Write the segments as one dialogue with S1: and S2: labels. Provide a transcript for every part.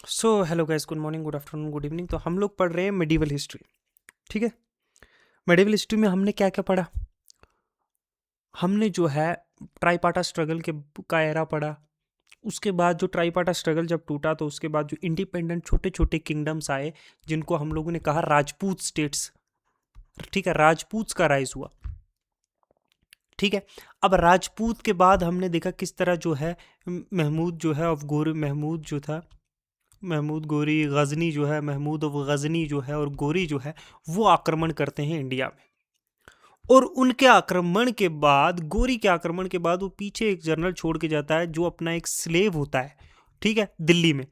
S1: So hello guys, good morning, good afternoon, good evening. तो हम लोग पढ़ रहे हैं मेडिवल हिस्ट्री। ठीक है। मेडिवल हिस्ट्री में हमने क्या क्या पढ़ा? हमने जो है ट्राईपाटा स्ट्रगल के का एरा पढ़ा। उसके बाद जो ट्राईपाटा स्ट्रगल जब टूटा तो उसके बाद जो इंडिपेंडेंट छोटे छोटे किंगडम्स आए, जिनको हम लोगों ने कहा राजपूत स्टेट्स। ठीक है, राजपूत का राइज हुआ। ठीक है। अब राजपूत के बाद हमने देखा किस तरह जो है महमूद जो है ऑफ गोरी, महमूद जो था, महमूद गोरी गजनी जो है, महमूद ऑफ गजनी जो है और गोरी जो है, वो आक्रमण करते हैं इंडिया में। और उनके आक्रमण के बाद, गोरी के आक्रमण के बाद, वो पीछे एक जनरल छोड़ के जाता है जो अपना एक स्लेव होता है, ठीक है, दिल्ली में,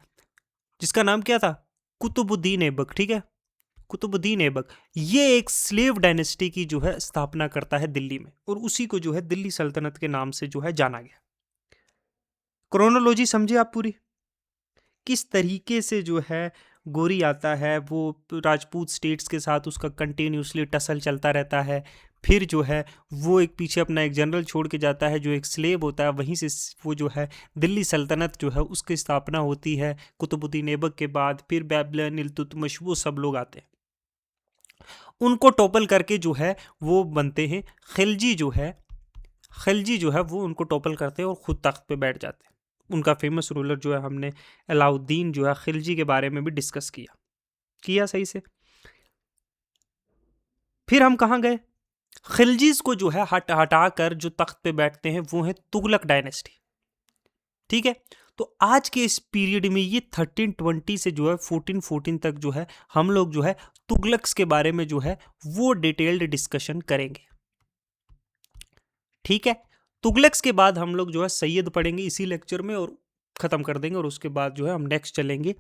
S1: जिसका नाम क्या था? कुतुबुद्दीन ऐबक। ठीक है, कुतुबुद्दीन ऐबक। ये एक स्लेव डायनेस्टी की जो है स्थापना करता है दिल्ली में, और उसी को जो है दिल्ली सल्तनत के नाम से जो है जाना गया। क्रोनोलॉजी समझे आप पूरी? किस तरीके से जो है गोरी आता है, वो राजपूत स्टेट्स के साथ उसका कंटिन्यूसली टसल चलता रहता है। फिर जो है वो एक पीछे अपना एक जनरल छोड़ के जाता है जो एक स्लेव होता है, वहीं से वो जो है दिल्ली सल्तनत जो है उसकी स्थापना होती है कुतुबुद्दीन ऐबक के बाद। फिर बैबलन, इल्तुतमिश, वो सब लोग आते हैं, उनको टॉपल करके जो है वो बनते हैं खिलजी जो है। खिलजी जो है वो उनको टॉपल करते हैं और खुद तख्त पे बैठ जाते हैं। उनका फेमस रूलर जो है, हमने अलाउद्दीन जो है खिलजी के बारे में भी डिस्कस किया किया सही से। फिर हम कहाँ गए? खिलजीज को जो है हटा कर जो तख्त पे बैठते हैं वो है तुगलक डायनेस्टी। ठीक है। तो आज के इस पीरियड में ये 1320 से जो है 1414 तक जो है हम लोग जो है तुगलक्स के बारे में जो है वो डिटेल्ड डिस्कशन करेंगे। ठीक है। तुगलक्स के बाद हम लोग जो है सैयद पढ़ेंगे इसी लेक्चर में और ख़त्म कर देंगे, और उसके बाद जो है हम नेक्स्ट चलेंगे।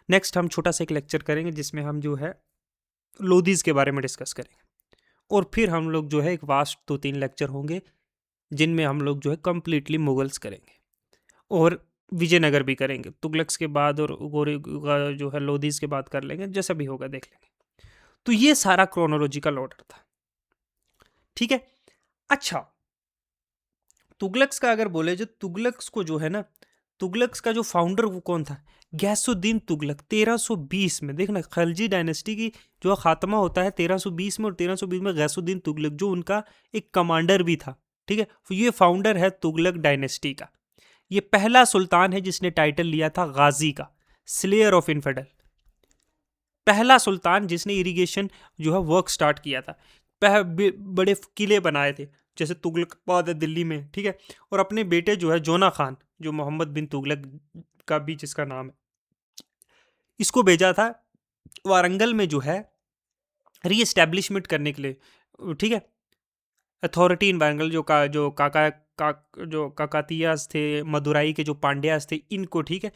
S1: नेक्स्ट हम छोटा सा एक लेक्चर करेंगे जिसमें हम जो है लोधीज के बारे में डिस्कस करेंगे, और फिर हम लोग जो है एक वास्ट 2-3 लेक्चर होंगे जिनमें हम लोग जो है कंप्लीटली मुगल्स करेंगे और विजयनगर भी करेंगे। तुगलक्स के बाद और गोरी जो है लोधीज के बाद कर लेंगे, जैसा भी होगा देख लेंगे। तो ये सारा क्रोनोलॉजिकल ऑर्डर था। ठीक है। अच्छा, तुगलक्स का अगर बोले, जो तुगलक्स को जो है ना, तुगलक्स का जो फाउंडर वो कौन था? गैसुद्दीन तुगलक। 1320 में, देखना, खलजी डायनेस्टी की जो खात्मा होता है 1320 में, और 1320 में गैसुद्दीन तुगलक जो उनका एक कमांडर भी था। ठीक है, ये फाउंडर है तुगलक डायनेस्टी का। ये पहला सुल्तान है जिसने टाइटल लिया था गाजी का, स्लेयर ऑफ इनफेडल। पहला सुल्तान जिसने इरिगेशन जो है वर्क स्टार्ट किया था। बड़े किले बनाए थे, जैसे तुगलकाबाद है दिल्ली में। ठीक है। और अपने बेटे जो है जोना खान, जो मोहम्मद बिन तुगलक का भी जिसका नाम है, इसको भेजा था वारंगल में जो है री एस्टेब्लिशमेंट करने के लिए। ठीक है। अथॉरिटी इन वारंगल, जो काकातियास थे, मदुराई के जो पांड्यास थे, इनको, ठीक है,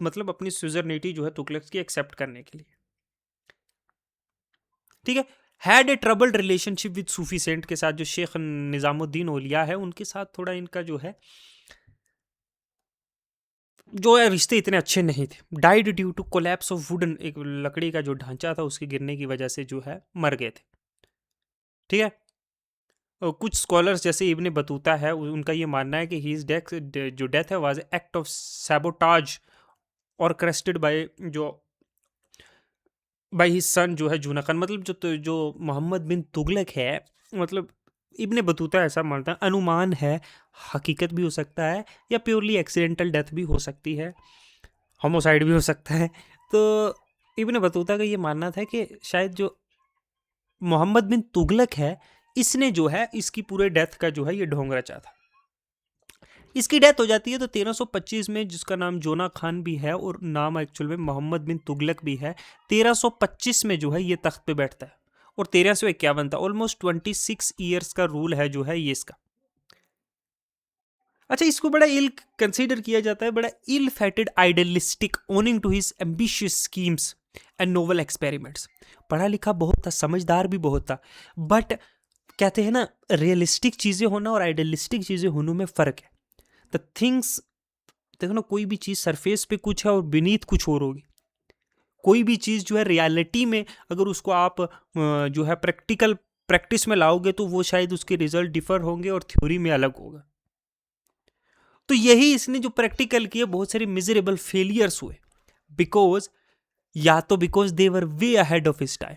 S1: मतलब अपनी स्विजरनेटी जो है तुगलक की एक्सेप्ट करने के लिए। ठीक है। Had a troubled relationship with Sufi saint के साथ, जो शेख निजामुद्दीन औलिया है उनके साथ थोड़ा इनका जो है जो है रिश्ते इतने अच्छे नहीं थे। Died due to collapse of wooden, एक लकड़ी का जो ढांचा था उसके गिरने की वजह से जो है मर गए थे। ठीक है। और कुछ स्कॉलर्स जैसे इब्ने बतूता है, उनका ये मानना है कि ही इज डेथ, जो डेथ है वाज एक्ट ऑफ सैबोटाज और क्रेस्टेड बाय जो बाई हिज सन जो है जूना खान। मतलब जो मोहम्मद बिन तुगलक है, मतलब इब्ने बतूता ऐसा मानता है, अनुमान है, हकीकत भी हो सकता है, या प्योरली एक्सीडेंटल डेथ भी हो सकती है, होमोसाइड भी हो सकता है। तो इब्ने बतूता का ये मानना था कि शायद जो मोहम्मद बिन तुगलक है, इसने जो है इसकी पूरे डेथ का जो है ये ढोंग रचा था। इसकी डेथ हो जाती है तो 1325 में, जिसका नाम जोना खान भी है और नाम एक्चुअल में मोहम्मद बिन तुगलक भी है, 1325 में जो है ये तख्त पे बैठता है, और 1351 था। ऑलमोस्ट 26 ईयर्स का रूल है जो है ये इसका। अच्छा, इसको बड़ा इल कंसीडर किया जाता है, बड़ा ill fated idealistic, owing to his ambitious schemes and novel experiments. पढ़ा लिखा बहुत था, समझदार भी बहुत था, बट कहते हैं ना, रियलिस्टिक चीज़ें होना और आइडियलिस्टिक चीज़ें होने में फ़र्क है। द थिंग्स, देखो ना, कोई भी चीज़ सरफेस पे कुछ है और बीनीथ कुछ और होगी। कोई भी चीज़ जो है रियलिटी में अगर उसको आप जो है प्रैक्टिस में लाओगे तो वो शायद उसके रिजल्ट डिफर होंगे और थ्योरी में अलग होगा। तो यही इसने जो प्रैक्टिकल किए, बहुत सारे मिजरेबल फेलियर्स हुए, बिकॉज या तो because they were way ahead of his time,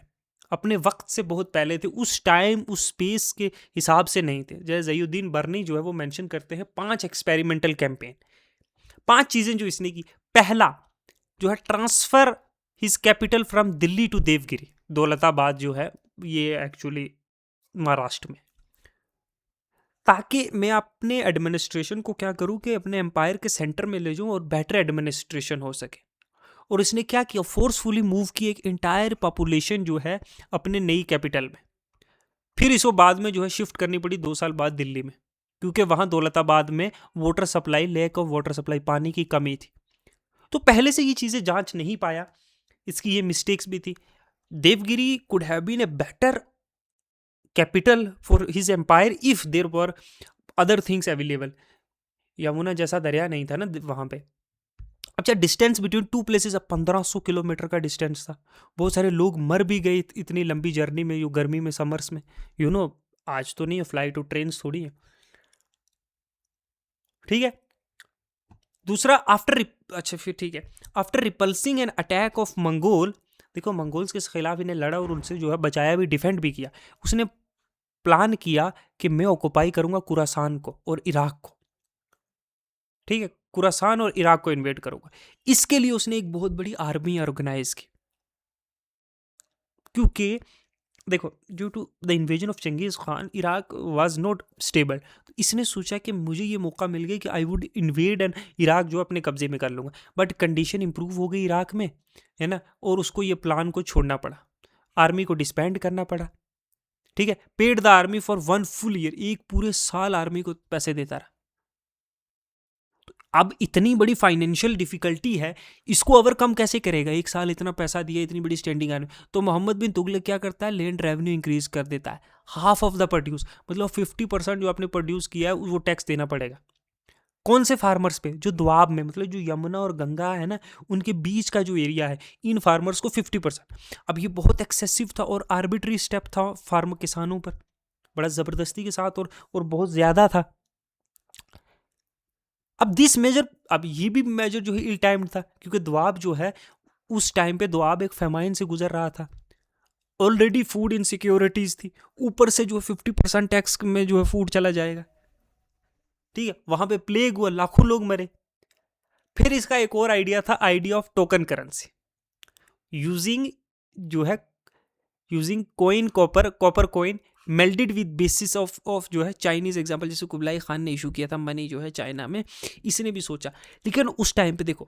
S1: अपने वक्त से बहुत पहले थे, उस टाइम उस स्पेस के हिसाब से नहीं थे। जैसे ज़हीउद्दीन बर्नी जो है वो मेंशन करते हैं 5 एक्सपेरिमेंटल कैंपेन, 5 चीजें जो इसने की। पहला जो है transfer his capital from Delhi to Devagiri, Daulatabad जो है ये एक्चुअली महाराष्ट्र में, ताकि मैं अपने एडमिनिस्ट्रेशन को क्या करूं कि अपने एम्पायर के सेंटर में ले जाऊं और बेटर एडमिनिस्ट्रेशन हो सके। और इसने क्या किया, फोर्सफुली मूव की एक इंटायर पॉपुलेशन जो है अपने नई कैपिटल में। फिर इसको बाद में जो है शिफ्ट करनी पड़ी 2 साल बाद दिल्ली में, क्योंकि वहां दौलताबाद में water supply, lack of water supply, पानी की कमी थी। तो पहले से ये चीजें जांच नहीं पाया, इसकी ये मिस्टेक्स भी थी। Devagiri could have been a better capital for his empire if there were other things available. Yamuna जैसा दरिया नहीं था ना वहां पे। अच्छा, डिस्टेंस बिटवीन टू प्लेसेस अब 1500 किलोमीटर का डिस्टेंस था। बहुत सारे लोग मर भी गए इतनी लंबी जर्नी में, यो गर्मी में, समर्स में, यू नो। आज तो नहीं है फ्लाइट और ट्रेन थोड़ी है, ठीक है। दूसरा अच्छा फिर ठीक है, after repulsing an attack of Mongol, देखो मंगोल्स के खिलाफ इन्हें लड़ा और उनसे जो है बचाया भी, डिफेंड भी किया। उसने प्लान किया कि मैं ऑक्युपाई करूंगा कुरासान को और इराक को, ठीक है, कुरासान और इराक को इन्वेड करूंगा। इसके लिए उसने एक बहुत बड़ी आर्मी ऑर्गेनाइज की, क्योंकि देखो due to the invasion of Changez Khan Iraq was not stable. तो इसने सोचा कि मुझे ये मौका मिल गया कि I would invade and Iraq जो अपने कब्जे में कर लूंगा। बट कंडीशन इंप्रूव हो गई इराक में, है ना, और उसको ये प्लान को छोड़ना पड़ा, आर्मी को डिस्बैंड करना पड़ा, ठीक है। Paid the army for 1 full year, एक पूरे साल आर्मी को पैसे देता रहा। अब इतनी बड़ी फाइनेंशियल डिफिकल्टी है, इसको ओवरकम कैसे करेगा? एक साल इतना पैसा दिया, इतनी बड़ी स्टैंडिंग आर्मी। तो मोहम्मद बिन तुगलक क्या करता है, लैंड रेवेन्यू इंक्रीज कर देता है, हाफ ऑफ द प्रोड्यूस, मतलब 50% जो आपने प्रोड्यूस किया है वो टैक्स देना पड़ेगा। कौन से फार्मर्स पे? जो दुआब में, मतलब जो यमुना और गंगा है ना, उनके बीच का जो एरिया है, इन फार्मर्स को 50%। अब ये बहुत एक्सेसिव था और आर्बिट्री स्टेप था फार्म किसानों पर, बड़ा जबरदस्ती के साथ और बहुत ज्यादा था। अब दिस मेजर, अब ये भी मेजर जो है इल टाइम्ड था, क्योंकि दुआब जो है उस टाइम पे दुआब एक फेमाइन से गुजर रहा था, ऑलरेडी फूड इनसिक्योरिटीज थी, ऊपर से जो है 50% टैक्स में जो है फूड चला जाएगा, ठीक है। वहां पे प्लेग हुआ, लाखों लोग मरे। फिर इसका एक और आइडिया था, idea of token currency, using जो है using coin, copper coin melted with basis of जो है चाइनीज एग्जांपल, जैसे कुबलाई खान ने इशू किया था मनी जो है चाइना में, इसने भी सोचा। लेकिन उस टाइम पे देखो,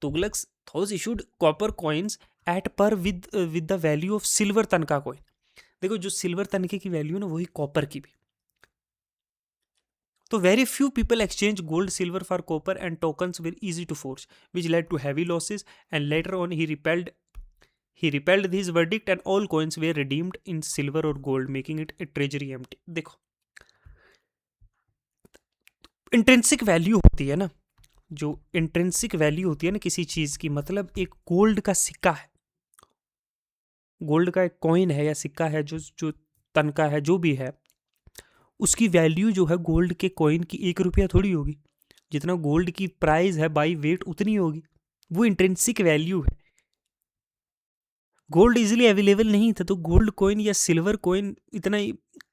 S1: Tughlaq thus issued copper coins at par with the value of silver tanka coin. देखो जो सिल्वर तनके की वैल्यू ना, वही कॉपर की भी। तो very few people exchange gold silver for copper and tokens were easy to force, which led to heavy losses and later on he repelled his verdict and all coins were redeemed in silver or gold, making it a treasury empty। देखो intrinsic value होती है ना, जो intrinsic value होती है ना किसी चीज की, मतलब एक गोल्ड का सिक्का है, गोल्ड का एक कॉइन है या सिक्का है, जो जो तनका है, जो भी है, उसकी वैल्यू जो है गोल्ड के कॉइन की 1 रुपया थोड़ी होगी, जितना गोल्ड की प्राइस है बाई वेट उतनी होगी, वो इंट्रिंसिक वैल्यू है। गोल्ड इजीली अवेलेबल नहीं था, तो गोल्ड कॉइन या सिल्वर कॉइन इतना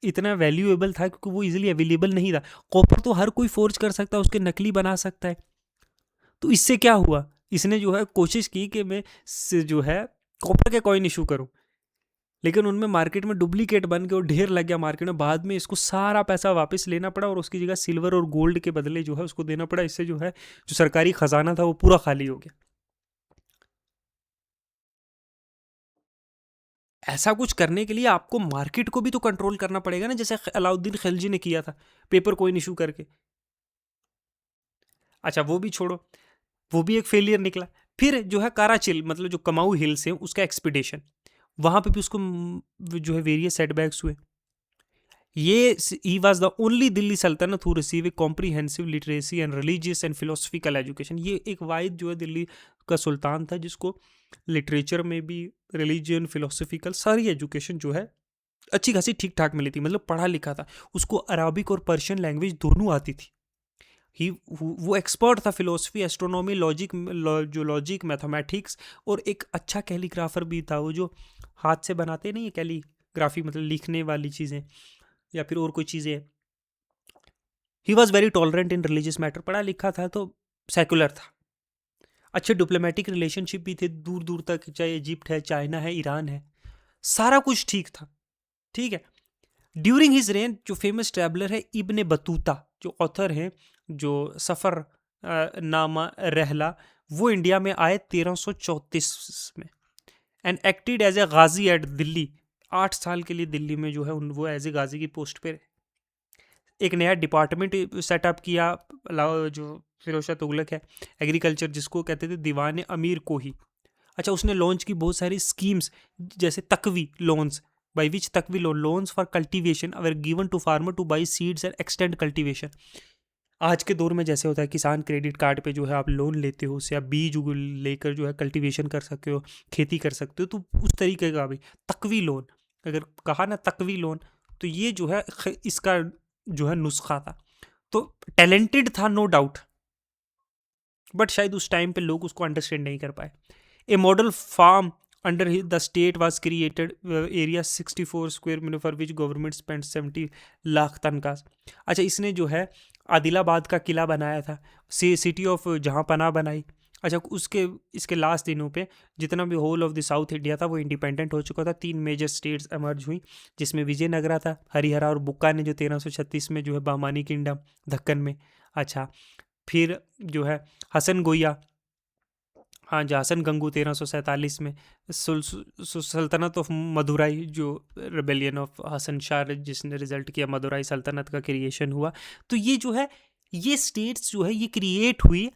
S1: इतना वैल्यूएबल था क्योंकि वो इजीली अवेलेबल नहीं था। कॉपर तो हर कोई फोर्ज कर सकता है, उसके नकली बना सकता है। तो इससे क्या हुआ, इसने जो है कोशिश की कि मैं जो है कॉपर के कॉइन इशू करूं, लेकिन उनमें मार्केट में डुप्लीकेट बन के और ढेर लग गया मार्केट में। बाद में इसको सारा पैसा वापस लेना पड़ा और उसकी जगह सिल्वर और गोल्ड के बदले जो है उसको देना पड़ा। इससे जो है जो सरकारी खजाना था वो पूरा खाली हो गया। ऐसा कुछ करने के लिए आपको मार्केट को भी तो कंट्रोल करना पड़ेगा ना, जैसे अलाउद्दीन खिलजी ने किया था पेपर कॉइन इशू करके। अच्छा वो भी छोड़ो, वो भी एक फेलियर निकला। फिर जो है काराचिल, मतलब जो कमाऊ हिल्स है, उसका एक्सपीडिशन, वहां पे भी उसको जो है वेरियस सेटबैक्स हुए। ये ही was the only Delhi Sultanate who receive a comprehensive literacy and religious and philosophical education. ये एक वाहिद जो है दिल्ली का सुल्तान था जिसको लिटरेचर में भी, रिलीजियन, फिलोसफिकल सारी एजुकेशन जो है अच्छी खासी ठीक ठाक मिली थी, मतलब पढ़ा लिखा था। उसको अराबिक और पर्शियन लैंग्वेज दोनों आती थी। वो एक्सपर्ट था फिलोसफी, एस्ट्रोनॉमी, जो लॉजिक, मैथमेटिक्स, और एक अच्छा कैलीग्राफर भी था। वो जो हाथ से बनाते नहीं है कैलीग्राफी, मतलब लिखने वाली चीज़ें या फिर और कोई चीज़ें। He was very tolerant in religious matter, पढ़ा लिखा था तो सेकुलर था। अच्छे डिप्लोमेटिक रिलेशनशिप भी थे दूर दूर तक, चाहे इजिप्ट है, चाइना है, ईरान है, सारा कुछ ठीक था। ठीक है। ड्यूरिंग हिज रेन जो फेमस ट्रैवलर है इब्ने बतूता, जो ऑथर हैं, जो सफ़र नामा रहला, वो इंडिया में आए 1334 में, and acted as a ghazi at Delhi. 8 साल के लिए दिल्ली में जो है वो एज ए गाजी की पोस्ट पे रहे। एक नया डिपार्टमेंट सेटअप किया, जो फिरोज शाह तुगलक है, एग्रीकल्चर, जिसको कहते थे दीवान अमीर को ही। अच्छा, उसने लॉन्च की बहुत सारी स्कीम्स, जैसे takavi loans, by which takavi loans for cultivation are given to farmer to buy seeds and extend cultivation. आज के दौर में जैसे होता है किसान क्रेडिट कार्ड पे जो है आप लोन लेते हो, उससे आप बीज लेकर जो है कल्टीवेशन कर सकते हो, खेती कर सकते हो, तो उस तरीके का भी तकवी लोन, अगर कहा ना तकवी लोन, तो ये जो है इसका जो है नुस्खा था। तो टैलेंटेड था नो डाउट, बट शायद उस टाइम पे लोग उसको अंडरस्टैंड नहीं कर पाए। A model farm under the state was created, area 64 square metre for which government spend 70 lakh तनख्वाह। अच्छा, इसने जो है आदिलाबाद का किला बनाया था, सिटी ऑफ जहांपनाह बनाई। अच्छा, उसके इसके लास्ट दिनों पे जितना भी whole of the south India था वो इंडिपेंडेंट हो चुका था। 3 मेजर स्टेट्स एमर्ज हुई, जिसमें विजयनगरा था, हरिहरा और बुक्का ने जो 1336 में जो है बामानी किंगडम दक्कन में। अच्छा, फिर जो है हसन गोया, हाँ जी, हसन गंगू 1347 में, सल्तनत ऑफ मदुराई, जो रिबेलियन ऑफ हसन शाह जिसने रिजल्ट किया, मदुराई सल्तनत का क्रिएशन हुआ। तो ये जो है ये स्टेट्स जो है ये क्रिएट हुई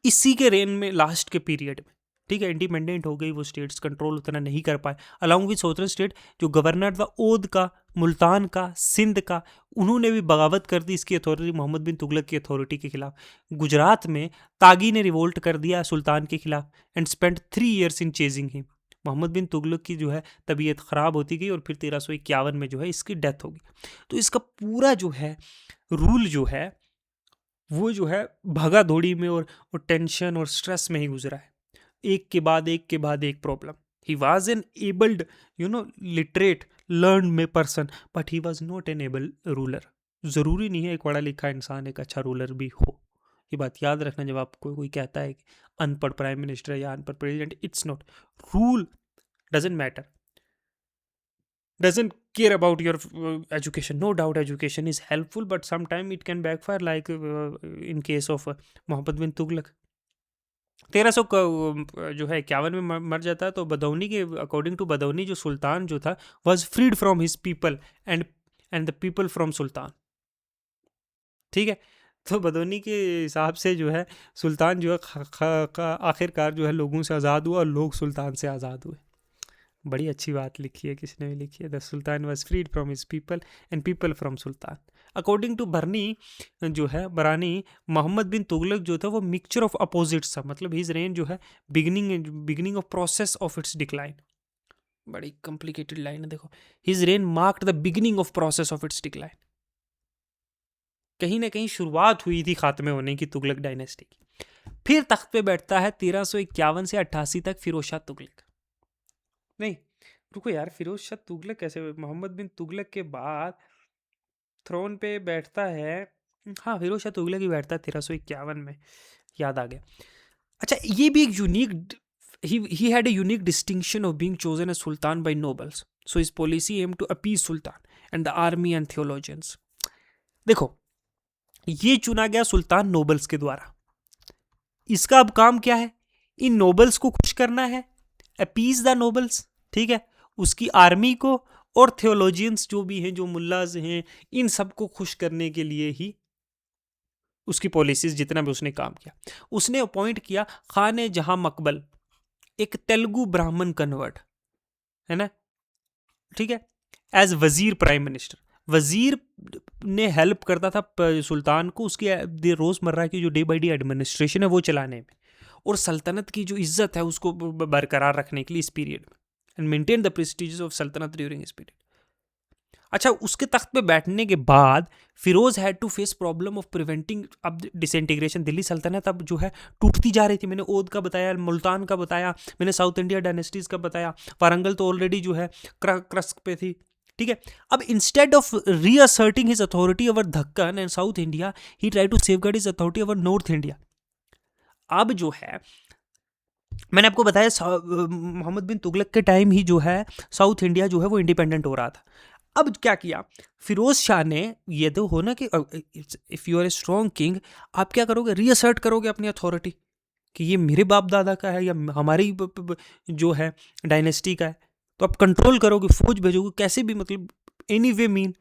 S1: इसी के रेन में, लास्ट के पीरियड में। ठीक है, इंडिपेंडेंट हो गई वो स्टेट्स, कंट्रोल उतना नहीं कर पाए। अलॉन्ग विद सोलह स्टेट, जो गवर्नर था ओद का, मुल्तान का, सिंध का, उन्होंने भी बगावत कर दी इसकी अथॉरिटी, मोहम्मद बिन तुगलक की अथॉरिटी के खिलाफ। गुजरात में तागी ने रिवोल्ट कर दिया सुल्तान के खिलाफ and spend 3 years in chasing him. Mohammad bin Tughlaq की जो है तबीयत ख़राब होती गई और फिर 1351 में जो है इसकी डेथ होगी। तो इसका पूरा जो है रूल जो है वो जो है भागा दौड़ी में और टेंशन और स्ट्रेस में ही गुजरा है, एक के बाद एक के बाद एक problem. He was an abled literate learn men person, but he was not an able ruler. ज़रूरी नहीं है एक पढ़ा लिखा इंसान एक अच्छा रूलर भी हो, ये बात याद रखना। जब आपको कोई कहता है कि अनपढ़ प्राइम मिनिस्टर या अनपढ़ president, it's not, rule doesn't matter, doesn't care about your education. No doubt education is helpful, but sometime it can backfire, like in case of Mohammad bin Tughlaq. 1300 जो है 51 में मर जाता है। तो बदौनी के अकॉर्डिंग टू बदौनी, जो सुल्तान जो था was freed from his people and the people from sultan. ठीक है, तो बदौनी के हिसाब से जो है सुल्तान जो है आखिरकार जो है लोगों से आज़ाद हुआ और लोग सुल्तान से आज़ाद हुए। बड़ी अच्छी बात लिखी है, किसने भी लिखी है, the sultan was freed from his people and people from sultan. According to Barani जो है बरानी, मोहम्मद बिन तुगलक जो था वो मिक्सचर ऑफ अपोजिट्स था, मतलब हिज रेन जो है beginning of process of its decline. बड़ी कॉम्प्लिकेटेड लाइन है, देखो, his rain marked the beginning of process of its decline. कहीं ना कहीं शुरुआत हुई थी खात्मे होने की तुगलक डायनेस्टी की। फिर तख्त पे बैठता है 1351 से 88 तक फिरोज शाह तुगलक। नहीं, रुको यार, फिरोज शाह तुगलक कैसे, मोहम्मद बिन तुगलक के बाद थ्रोन पे बैठता है, हाँ फिरोज शाह तुगलक ही बैठता है 1351 में, याद आ गया। अच्छा, ये भी एक unique, he had a unique distinction of being chosen as sultan by nobles, so his policy aimed to appease sultan and the army and theologians। देखो, ये चुना गया सुल्तान नोबल्स के द्वारा। इसका अब काम क्या है, इन नोबल्स को खुश करना है, अपीज द नोबल्स। ठीक है, उसकी आर्मी को और थियोलॉजियंस जो भी हैं, जो मुल्लाज हैं, इन सबको खुश करने के लिए ही उसकी पॉलिसीज, जितना भी उसने काम किया। उसने अपॉइंट किया खान जहां मकबल, एक तेलुगु ब्राह्मण कन्वर्ट है ना, ठीक है, एज वजीर प्राइम मिनिस्टर। वजीर ने हेल्प करता था सुल्तान को उसकी रोज़मर्रा की जो डे बाई डे एडमिनिस्ट्रेशन है वो चलाने में, और सल्तनत की जो इज्जत है उसको बरकरार रखने के लिए इस पीरियड में, and maintain the prestige of saltanat during इस पीरियड। अच्छा, उसके तख्त पे बैठने के बाद Firoz had to face problem of preventing अब डिसइंटीग्रेशन। दिल्ली सल्तनत अब जो है टूटती जा रही थी। मैंने ओध का बताया, मुल्तान का बताया, मैंने साउथ इंडिया डायनेस्टीज का बताया, वारंगल तो ऑलरेडी जो है क्रस्क पे थी। ठीक है, अब instead of reasserting his authority over Deccan and south India, he try to safeguard his authority over north India. अब जो है मैंने आपको बताया मोहम्मद बिन तुगलक के टाइम ही जो है साउथ इंडिया जो है वो इंडिपेंडेंट हो रहा था। अब क्या किया फिरोज शाह ने, ये तो हो ना कि if you are a strong king, आप क्या करोगे, रीअसर्ट करोगे अपनी अथॉरिटी कि ये मेरे बाप दादा का है या हमारी जो है डायनेस्टी का है, तो आप कंट्रोल करोगे, फौज भेजोगे, कैसे भी, मतलब एनी वे मीन।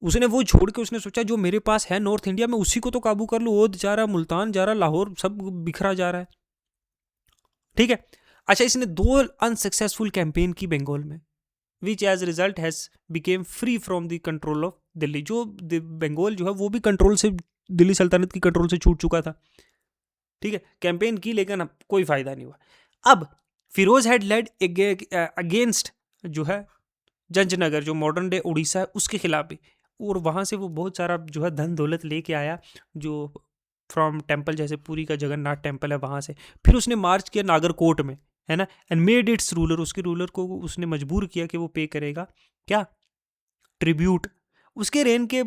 S1: उसने वो छोड़ के उसने सोचा जो मेरे पास है नॉर्थ इंडिया में उसी को तो काबू कर लूँ। ओध जा रहा, मुल्तान जा रहा, लाहौर सब बिखरा जा रहा है। ठीक है, अच्छा, इसने 2 अनसक्सेसफुल कैंपेन की बंगाल में, which as result has become free from the control of Delhi. जो बंगाल जो है वो भी कंट्रोल से, दिल्ली सल्तनत की कंट्रोल से छूट चुका था। ठीक है, कैंपेन की लेकिन अब कोई फायदा नहीं हुआ। अब फिरोज हैड लेड अगेंस्ट जो है जंजनगर, जो मॉडर्न डे उड़ीसा है, उसके खिलाफ भी, और वहां से वो बहुत सारा जो है धन दौलत लेके आया, जो फ्रॉम टेम्पल, जैसे पुरी का जगन्नाथ टेम्पल है वहां से। फिर उसने मार्च किया नागरकोट में, है ना, एंड मेड इट्स रूलर, उसके रूलर को उसने मजबूर किया कि वो पे करेगा क्या, ट्रिब्यूट। उसके रेन के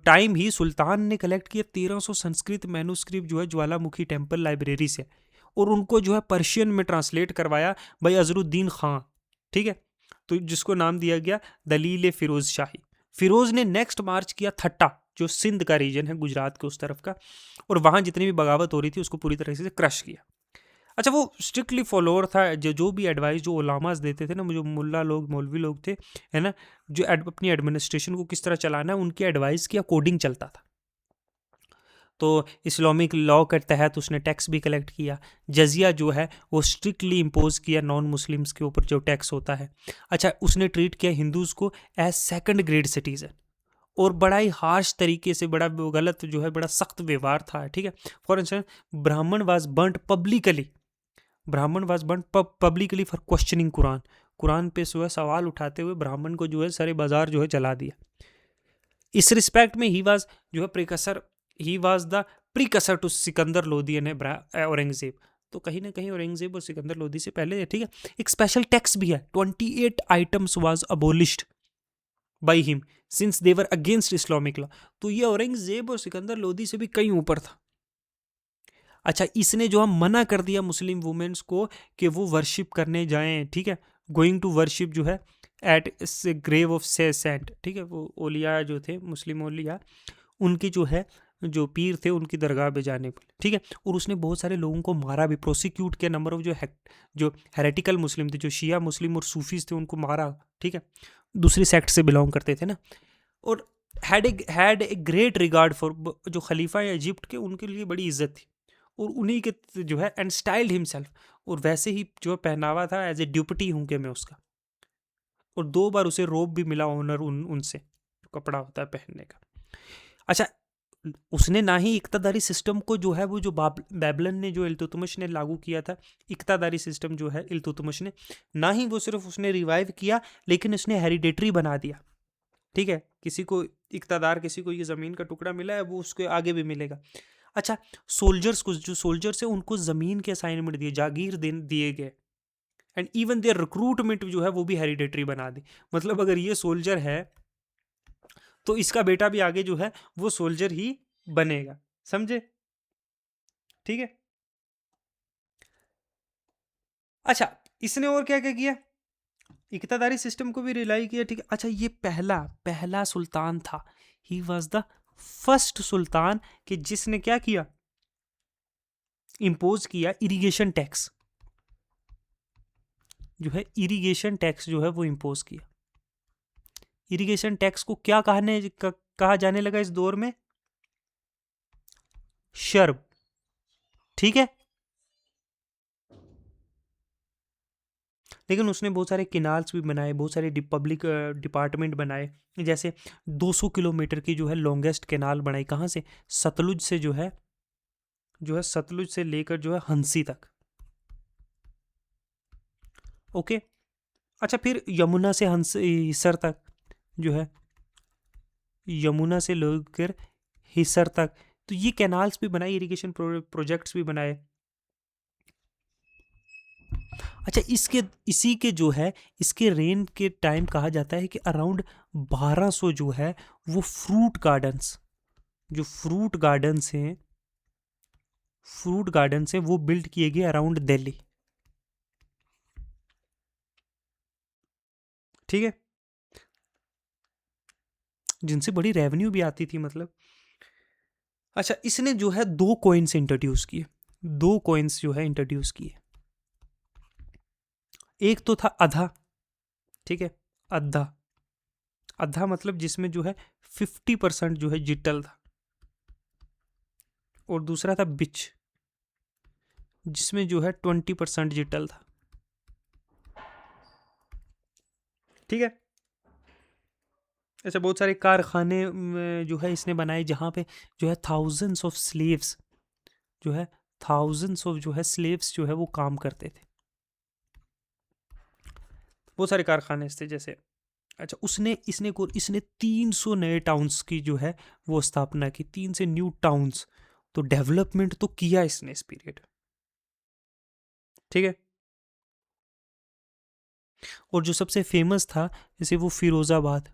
S1: टाइम ही सुल्तान ने कलेक्ट किया 1300 संस्कृत मैन्युस्क्रिप्ट जो है ज्वालामुखी टेम्पल लाइब्रेरी से, और उनको जो है पर्शियन में ट्रांसलेट करवाया भाई अजरुद्दीन खां। ठीक है, तो जिसको नाम दिया गया दलील फिरोज शाही। फिरोज ने नेक्स्ट मार्च किया थट्टा, जो सिंध का रीजन है गुजरात के उस तरफ का, और वहां जितनी भी बगावत हो रही थी उसको पूरी तरह से क्रश किया। अच्छा, वो स्ट्रिक्टली फॉलोअर था, जो भी एडवाइस जो उलामास देते थे ना, जो मुल्ला लोग मौलवी लोग थे, है ना, जो अपनी एडमिनिस्ट्रेशन को किस तरह चलाना है उनकी एडवाइस की अकॉर्डिंग चलता था। तो इस्लामिक लॉ के तहत उसने टैक्स भी कलेक्ट किया। जजिया जो है वो स्ट्रिक्टली इम्पोज किया नॉन मुस्लिम्स के ऊपर जो टैक्स होता है। अच्छा, उसने ट्रीट किया हिंदूज़ को एज सेकंड ग्रेड सिटीजन, और बड़ा ही हार्श तरीके से, बड़ा गलत जो है, बड़ा सख्त व्यवहार था। ठीक है, फॉर इंस्टेंस ब्राह्मण वाज बर्न्ट पब्लिकली, ब्राह्मण was burnt publicly for questioning Quran. Quran पे जो है सवाल उठाते हुए ब्राह्मण को जो है सारे बाजार जो है जला दिया। इस रिस्पेक्ट में ही वाज जो है precursor, he was the precursor to Sikandar Lodi and Aurangzeb. तो कहीं ना कहीं औरंगजेब और सिकंदर लोधी से पहले, ठीक है, एक स्पेशल टैक्स भी है, 28 items was abolished by him since they were against Islamic law. तो ये औरंगजेब और सिकंदर लोधी से भी कहीं ऊपर था। अच्छा, इसने जो हम मना कर दिया मुस्लिम वुमेन्स को कि वो वर्शिप करने जाएं, ठीक है, गोइंग टू वर्शिप जो है एट ग्रेव ऑफ से सेंट। ठीक है, वो ओलिया जो थे, मुस्लिम ओलिया, उनके जो है जो पीर थे उनकी दरगाह पे जाने पर। ठीक है, और उसने बहुत सारे लोगों को मारा भी, प्रोसिक्यूट किया, नंबर ऑफ जो हेरेटिकल मुस्लिम थे, जो शिया मुस्लिम और सूफीज थे, उनको मारा। ठीक है, दूसरी सेक्ट से बिलोंग करते थे ना, और had a great regard for जो खलीफा या इजिप्ट के, उनके लिए बड़ी इज्जत थी, और उन्हीं के जो है एंड स्टाइल्ड हिमसेल्फ, और वैसे ही जो पहनावा था एज ए ड्यूपटी हूँ कि मैं उसका, और 2 बार उसे रोब भी मिला ऑनर उनसे, जो कपड़ा होता है पहनने का। अच्छा, उसने ना ही इक्तादारी सिस्टम को जो है वो जो बैबलन ने, जो इल्तुतमिश ने लागू किया था, इक्तादारी सिस्टम जो है इल्तुतमिश ने, ना ही वो सिर्फ उसने रिवाइव किया, लेकिन उसने हेरिडेटरी बना दिया। ठीक है, किसी को इक्तादार, किसी को ये ज़मीन का टुकड़ा मिला है, वो उसके आगे भी मिलेगा। अच्छा, सोल्जर्स को, जो सोल्जर्स है उनको ज़मीन के असाइनमेंट दिए, जागीर दिए गए, एंड इवन देयर रिक्रूटमेंट जो है वो भी हेरिडेटरी बना दी। मतलब अगर ये सोल्जर है तो इसका बेटा भी आगे जो है वो सोल्जर ही बनेगा, समझे? ठीक है, अच्छा, इसने और क्या क्या किया, इक्तादारी सिस्टम को भी रिलाई किया। ठीक है, अच्छा, ये पहला पहला सुल्तान था, he was the first sultan कि जिसने क्या किया, इम्पोज किया इरिगेशन टैक्स, जो है इरिगेशन टैक्स जो है वो इम्पोज किया। इरिगेशन टैक्स को क्या कहा जाने लगा इस दौर में, शर्ब। ठीक है, लेकिन उसने बहुत सारे किनाल्स भी बनाए, बहुत सारे पब्लिक डिपार्टमेंट बनाए, जैसे 200 किलोमीटर की जो है लॉन्गेस्ट केनाल बनाई, कहाँ से, सतलुज से, जो है सतलुज से लेकर जो है हंसी तक। ओके, अच्छा, फिर यमुना से हिसर तक, जो है यमुना से लेकर हिसर तक, तो ये कैनाल्स भी बनाए, इरिगेशन प्रोजेक्ट्स भी बनाए। अच्छा, इसी के जो है इसके रेन के टाइम कहा जाता है कि अराउंड 1200 जो है वो फ्रूट गार्डन्स, जो फ्रूट गार्डन्स हैं वो बिल्ड किए गए अराउंड दिल्ली। ठीक है, जिनसे बड़ी रेवेन्यू भी आती थी मतलब। अच्छा, इसने जो है 2 कॉइन्स इंट्रोड्यूस किए, 2 कॉइन्स जो है इंट्रोड्यूस किए। एक तो था आधा, ठीक है, आधा, आधा मतलब जिसमें जो है 50% जो है जिटल था, और दूसरा था बिच, जिसमें जो है 20% जिटल था। ठीक है। ऐसे बहुत सारे कारखाने जो है इसने बनाए, जहाँ पे जो है थाउजेंड्स ऑफ स्लेव्स जो है, थाउजेंड्स ऑफ जो है स्लेव्स जो है वो काम करते थे। बहुत सारे कारखाने थे जैसे। अच्छा, इसने 300 नए टाउन्स की जो है वो स्थापना की, 3 से न्यू टाउन्स। तो डेवलपमेंट तो किया इसने इस पीरियड। ठीक है। और जो सबसे फेमस था जैसे वो फिरोजाबाद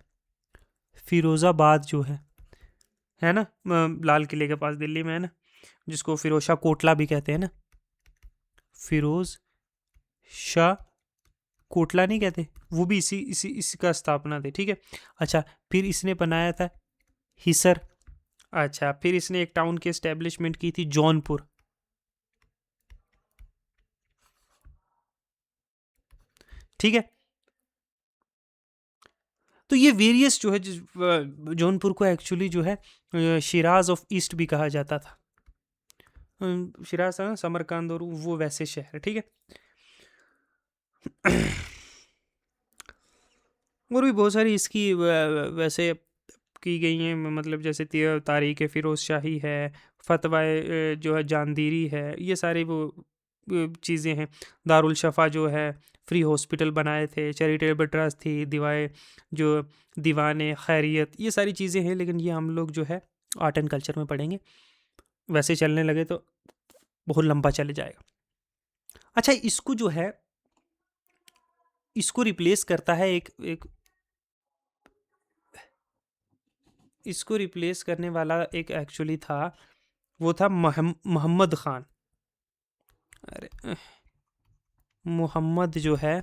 S1: जो है ना, लाल किले के पास दिल्ली में है ना, जिसको फिरोज शाह कोटला भी कहते हैं ना, फिरोज शाह कोटला नहीं कहते, वो भी इसी का स्थापना थे। ठीक है। अच्छा, फिर इसने बनाया था हिसर। अच्छा, फिर इसने एक टाउन की एस्टेब्लिशमेंट की थी जौनपुर। ठीक है। तो ये वेरियस जो है जौनपुर को एक्चुअली जो है शिराज ऑफ ईस्ट भी कहा जाता था। शिराज था ना, समरकंद और वो वैसे शहर। ठीक है। और भी बहुत सारी इसकी वैसे की गई हैं, मतलब जैसे तारीख फिरोज शाही है, फतवाए जो है जानदीरी है, ये सारी वो चीज़ें हैं। दारुल शफा जो है फ्री हॉस्पिटल बनाए थे, चैरिटेबल ट्रस्ट थी, जो दीवाने खैरियत, ये सारी चीज़ें हैं। लेकिन ये हम लोग जो है आर्ट एंड कल्चर में पढ़ेंगे, वैसे चलने लगे तो बहुत लंबा चले जाएगा। अच्छा, इसको रिप्लेस करता है एक इसको रिप्लेस करने वाला एक एक्चुअली था, वो था मोहम्मद खान। अरे, मोहम्मद जो है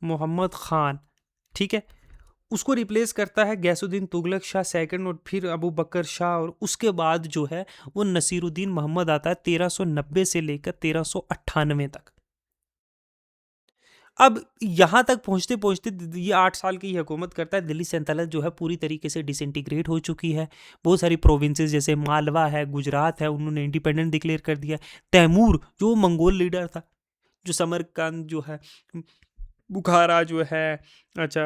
S1: मोहम्मद खान। ठीक है। उसको रिप्लेस करता है गैसुद्दीन तुगलक शाह सेकंड, और फिर अबू बकर शाह, और उसके बाद जो है वो नसीरुद्दीन मोहम्मद आता है 1390 से लेकर 1398 तक। अब यहाँ तक पहुँचते पहुँचते ये 8 साल की हुकूमत करता है। दिल्ली सल्तनत जो है पूरी तरीके से डिसइंटीग्रेट हो चुकी है। बहुत सारी प्रोविंसेस जैसे मालवा है, गुजरात है, उन्होंने इंडिपेंडेंट डिक्लेयर कर दिया। तैमूर जो मंगोल लीडर था, जो समरकंद जो है, बुखारा जो है, अच्छा,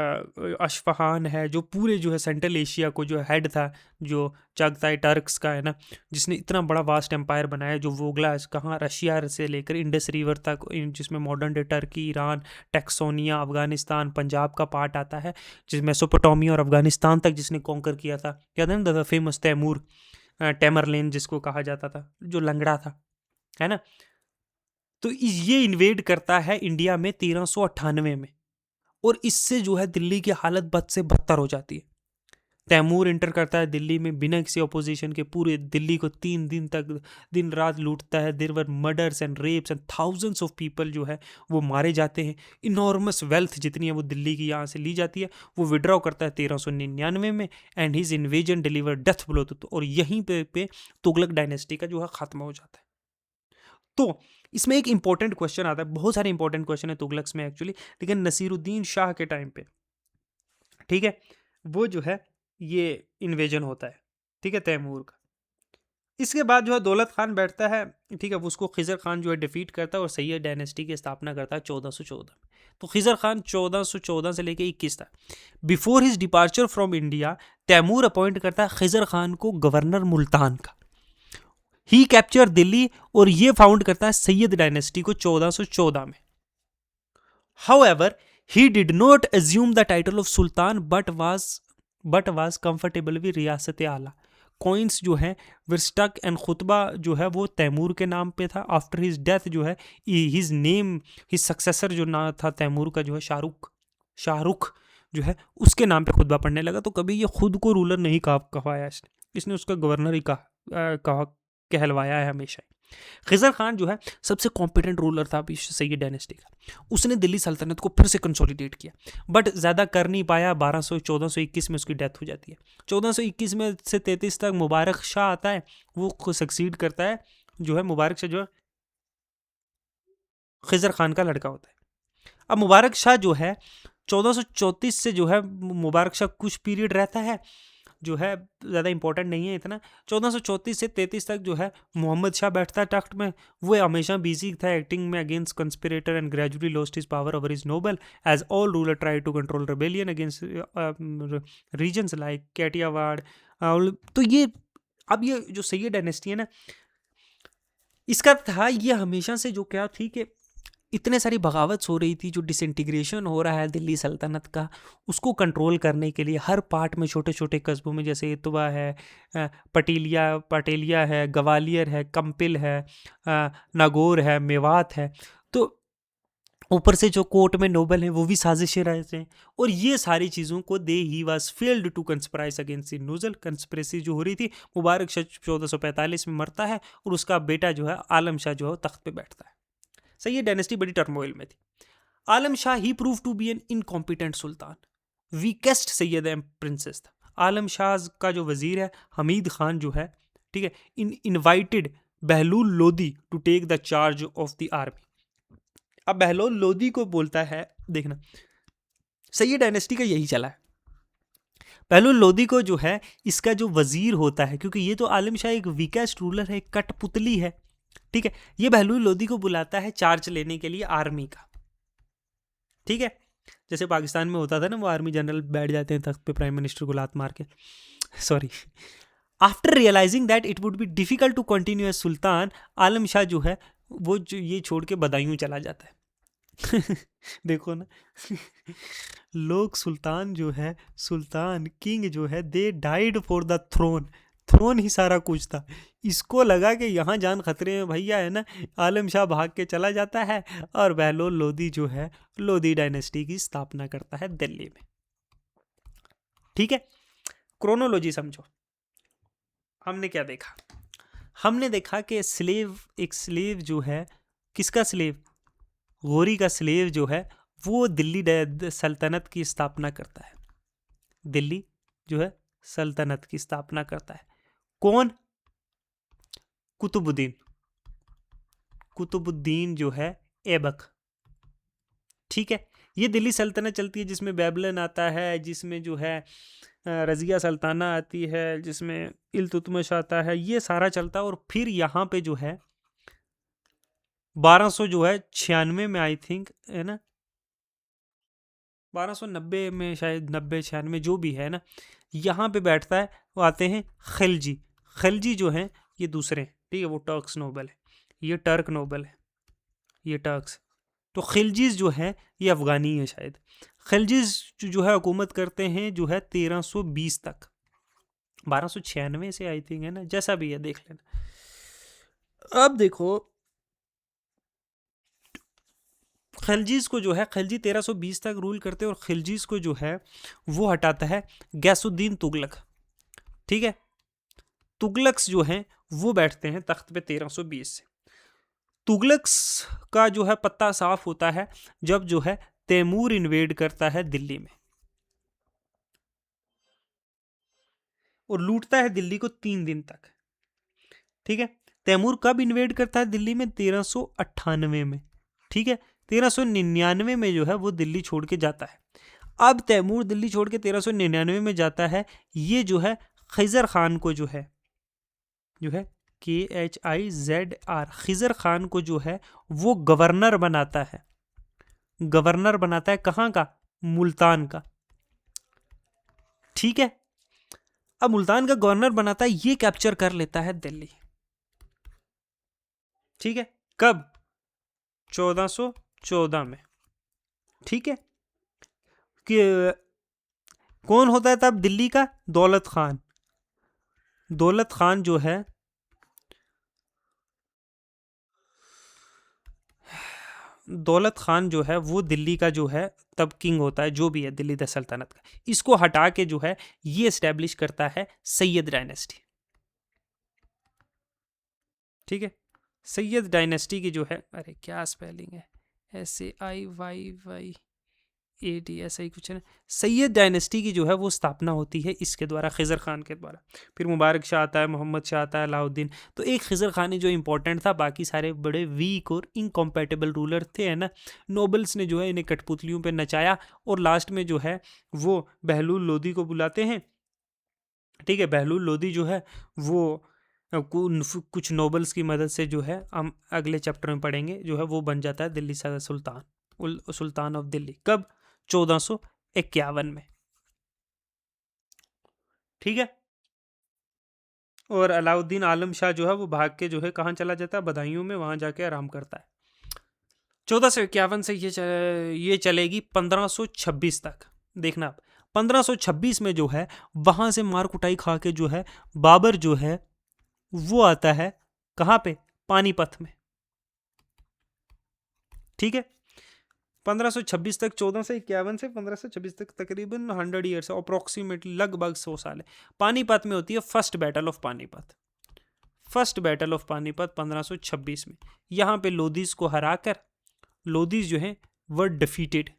S1: अश्फहान है, जो पूरे जो है सेंट्रल एशिया को जो हेड था, जो चागताई टर्क्स का है ना, जिसने इतना बड़ा वास्ट एम्पायर बनाया, जो वोगलास कहाँ रशिया से लेकर इंडस रिवर तक, जिसमें मॉडर्न डे टर्की, ईरान, टेक्सोनिया, अफगानिस्तान, पंजाब का पार्ट आता है, जिस मेसोपोटामिया और अफगानिस्तान तक जिसने कॉन्कर किया था। याद है ना द फेमस तैमूर, टेमरलेन जिसको कहा जाता था, जो लंगड़ा था, है ना। तो ये इन्वेड करता है इंडिया में 1398 में, और इससे जो है दिल्ली की हालत बद से बदतर हो जाती है। तैमूर इंटर करता है दिल्ली में बिना किसी अपोजिशन के, पूरे दिल्ली को 3 दिन तक दिन रात लूटता है। There were murders and rapes and thousands of people जो है वो मारे जाते हैं। इनॉर्मस वेल्थ जितनी है वो दिल्ली की यहाँ से ली जाती है। वो विड्रॉ करता है 1399 में, and his invasion deliver death blow, और यहीं पे तुगलक डायनेस्टी का जो है खत्म हो जाता है। तो इसमें एक इंपॉर्टेंट क्वेश्चन आता है, बहुत सारे इंपॉर्टेंट क्वेश्चन है तुगलक्स में एक्चुअली, लेकिन नसीरुद्दीन शाह के टाइम पे, ठीक है, वो जो है ये इन्वेजन होता है, ठीक है, तैमूर का। इसके बाद जो है दौलत खान बैठता है, ठीक है, वो उसको खिजर खान जो है डिफीट करता है और सैयद डायनेस्टी की स्थापना करता है 1414 में। तो खिजर खान 1414 से लेकर 21 तक, before his departure from India, Timur appoint करता है खिजर खान को गवर्नर मुल्तान का। ही कैप्चर दिल्ली, और ये फाउंड करता है सैयद डायनेस्टी को 1414 में। However he did not assume the title of sultan but was comfortable with रियासत आला। कॉइन्स जो है वर स्टक एंड खुतबा जो है वो तैमूर के नाम पे था। आफ्टर हिज डेथ जो है हिज नेम, हिज सक्सेसर जो नाम था तैमूर का जो है शाहरुख जो है उसके नाम पे खुतबा पढ़ने लगा। तो कभी ये खुद को रूलर नहीं कहवाया इसने उसका गवर्नर ही कहलवाया है हमेशा। खिजर खान जो है सबसे कॉम्पिटेंट रूलर था अभी सैयद डायनेस्टी का। उसने दिल्ली सल्तनत को फिर से कंसोलिडेट किया, बट ज़्यादा कर नहीं पाया। 1421 में उसकी डेथ हो जाती है। 1421 में से 33 तक मुबारक शाह आता है, वो सक्सीड करता है। जो है मुबारक शाह जो है खिजर खान का लड़का होता है। अब मुबारक शाह जो है 1434 से जो है मुबारक शाह कुछ पीरियड रहता है, जो है ज़्यादा इंपॉर्टेंट नहीं है इतना। 1434 से 33 तक जो है मोहम्मद शाह बैठता है तख्त में। वो हमेशा बिजी था एक्टिंग में against conspirator and gradually lost his power over his noble as all ruler try to control rebellion against regions like Kathiawar. तो ये अब ये जो सैयद डायनेस्टी है ना, इसका था ये हमेशा से जो क्या थी कि इतने सारी बगावत हो रही थी, जो डिसइंटीग्रेशन हो रहा है दिल्ली सल्तनत का, उसको कंट्रोल करने के लिए हर पार्ट में छोटे छोटे कस्बों में, जैसे इतवा है, पटेलिया है, ग्वालियर है, कंपिल है, नागौर है, मेवात है। तो ऊपर से जो कोर्ट में नोबल है वो भी साजिशें रहते हैं। और ये सारी चीज़ों को दे he was failed to conspirize against नूजल। कंस्पिरेसी जो हो रही थी, मुबारक शाह 1445 में मरता है और उसका बेटा जो है आलम शाह जो है तख्त पे बैठता है। सही, ये डायनेस्टी बड़ी टर्मोइल में थी। Alam Shah he prove to be an incompetent sultan, weakest Sayyid princes था। आलम शाह का जो वजीर है हमीद खान जो है, ठीक है, invited Bahlul Lodi to take the charge of the army. अब बहलूल लोदी को बोलता है, देखना सैयद डायनेस्टी का यही चला है। बहलूल लोदी को जो है इसका जो वजीर होता है, क्योंकि ये तो आलम शाह एक वीकेस्ट रूलर है, कठपुतली है, ठीक है, ये बहलूल लोदी को बुलाता है चार्ज लेने के लिए आर्मी का। ठीक है, जैसे पाकिस्तान में होता था ना, वो आर्मी जनरल बैठ जाते हैं तख्त पे प्राइम मिनिस्टर को लात मार के, sorry. After realising that it would be difficult to continue as sultan, Alam Shah जो है वो जो ये छोड़ के बदायूं चला जाता है। देखो ना, लोग सुल्तान जो है, सुल्तान किंग जो है, they died for the throne he सारा कुछ था। इसको लगा कि यहाँ जान खतरे में भैया है ना, आलम शाह भाग के चला जाता है और बहलोल लोदी जो है लोदी डायनेस्टी की स्थापना करता है दिल्ली में। ठीक है, क्रोनोलॉजी समझो। हमने क्या देखा? हमने देखा कि एक स्लेव जो है, किसका स्लेव? गोरी का स्लेव जो है वो दिल्ली सल्तनत की स्थापना करता है। दिल्ली जो है सल्तनत की स्थापना करता है। कौन? कुतुबुद्दीन जो है ऐबक। ठीक है, ये दिल्ली सल्तनत चलती है जिसमें बैबलन आता है, जिसमें जो है रजिया सल्ताना आती है, जिसमें इल्तुतमिश आता है, ये सारा चलता है। और फिर यहाँ पे जो है 1200 जो है 96 में, आई थिंक है ना, 1290 में शायद, 90-96 जो भी है ना, यहाँ पे बैठता है। वो आते हैं खिलजी जो हैं ये दूसरे हैं, ठीक है, वो टर्क्स नोबल है, ये टर्क नोबल है, ये टर्क्स। तो खिलजीज जो है ये अफगानी है शायद। खिलजीज जो है हुकूमत करते हैं जो है 1320 तक, 1296 से आई थिंक है ना, जैसा भी है देख लेना। अब देखो खिलजीज को जो है, खिलजी 1320 तक रूल करते हैं और खिलजीज को जो है वो हटाता है गैसुद्दीन तुगलक। ठीक है, तुगलक्स जो हैं वो बैठते हैं तख्त पे 1320 से। तुगलक्स का जो है पत्ता साफ होता है जब जो है तैमूर इन्वेड करता है दिल्ली में और लूटता है दिल्ली को 3 दिन तक। ठीक है, तैमूर कब इन्वेड करता है दिल्ली में? 1398 में। ठीक है, 1399 में जो है वो दिल्ली छोड़ के जाता है। अब तैमूर दिल्ली छोड़ के 1399 में जाता है। ये जो है खिजर खान को जो है KHIZR, खिजर खान को जो है वो गवर्नर बनाता है। गवर्नर बनाता है कहाँ का? मुल्तान का। ठीक है, अब मुल्तान का गवर्नर बनाता है, ये कैप्चर कर लेता है दिल्ली। ठीक है, कब? 1414 में। ठीक है, कि कौन होता है तब दिल्ली का? दौलत खान। दौलत खान जो है, दौलत खान जो है वो दिल्ली का जो है तब किंग होता है, जो भी है दिल्ली द सल्तनत का। इसको हटा के जो है ये एस्टेब्लिश करता है सैयद डायनेस्टी। ठीक है, सैयद डायनेस्टी की जो है, अरे क्या स्पेलिंग है, SAIYYAD ऐसा ही कुछ है ना। सैयद डायनेस्टी की जो है वो स्थापना होती है इसके द्वारा, खिज़र खान के द्वारा। फिर मुबारक शाह आता है, मोहम्मद शाह आता है, अलाउद्दीन। तो एक खिज़र खान है जो इंपॉर्टेंट था, बाकी सारे बड़े वीक और इनकॉम्पेटेबल रूलर थे, है ना। नोबल्स ने जो है इन्हें कठपुतलियों पे नचाया, और लास्ट में जो है वो बहलूल लोदी को बुलाते हैं। ठीक है, बहलूल लोदी जो है वो कुछ नोबल्स की मदद से जो है, हम अगले चैप्टर में पढ़ेंगे, जो है वो बन जाता है दिल्ली का सुल्तान, सुल्तान ऑफ दिल्ली। कब? 1451 में। ठीक है, और अलाउद्दीन आलम शाह जो है वो भाग के जो है कहाँ चला जाता है? बदायूं में, वहां जाके आराम करता है। 1451 से ये चलेगी 1526 तक। देखना आप, 1526 में जो है वहां से मार कुटाई खा के जो है बाबर जो है वो आता है कहाँ पे? पानीपत में। ठीक है, 1526 तक, 1451 से 1526 तक तकरीबन 100 ईयर्स, अप्रोक्सीमेटली लगभग 100 साल है। पानीपत में होती है first battle of Panipat. First battle of Panipat 1526 में। यहाँ पे लोदीज को हराकर लोदीज जो है वर डिफीटेड।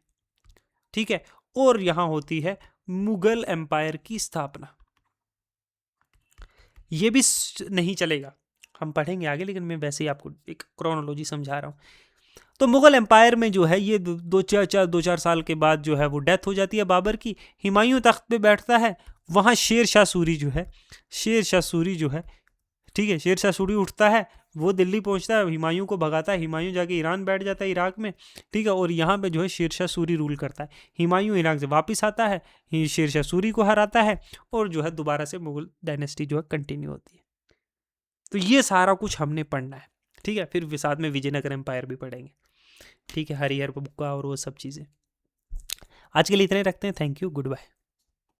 S1: ठीक है, और यहाँ होती है मुगल एम्पायर की स्थापना। ये भी नहीं चलेगा, हम पढ़ेंगे आगे, लेकिन मैं वैसे ही आपको एक क्रोनोलॉजी समझा रहा हूँ। तो मुगल एम्पायर में जो है ये दो चार साल के बाद जो है वो डेथ हो जाती है बाबर की। हुमायूं तख्त पे बैठता है, वहाँ शेर शाह सूरी जो है, शेर शाह सूरी जो है, ठीक है, शेर शाह सूरी उठता है, वो दिल्ली पहुंचता है, हुमायूं को भगाता है, हुमायूं जाके ईरान बैठ जाता है, इराक में। ठीक है, और यहाँ पे जो है शेर शाह सूरी रूल करता है। हुमायूं इराक से वापस आता है, शेर शाह सूरी को हराता है, और जो है दोबारा से मुगल डायनेस्टी जो है कंटिन्यू होती है। तो ये सारा कुछ हमने पढ़ना है। ठीक है, फिर साथ में विजयनगर एम्पायर भी पढ़ेंगे। ठीक है, हरिहर बुक्का और वो सब चीज़ें। आज के लिए इतने रखते हैं। Thank you, good bye.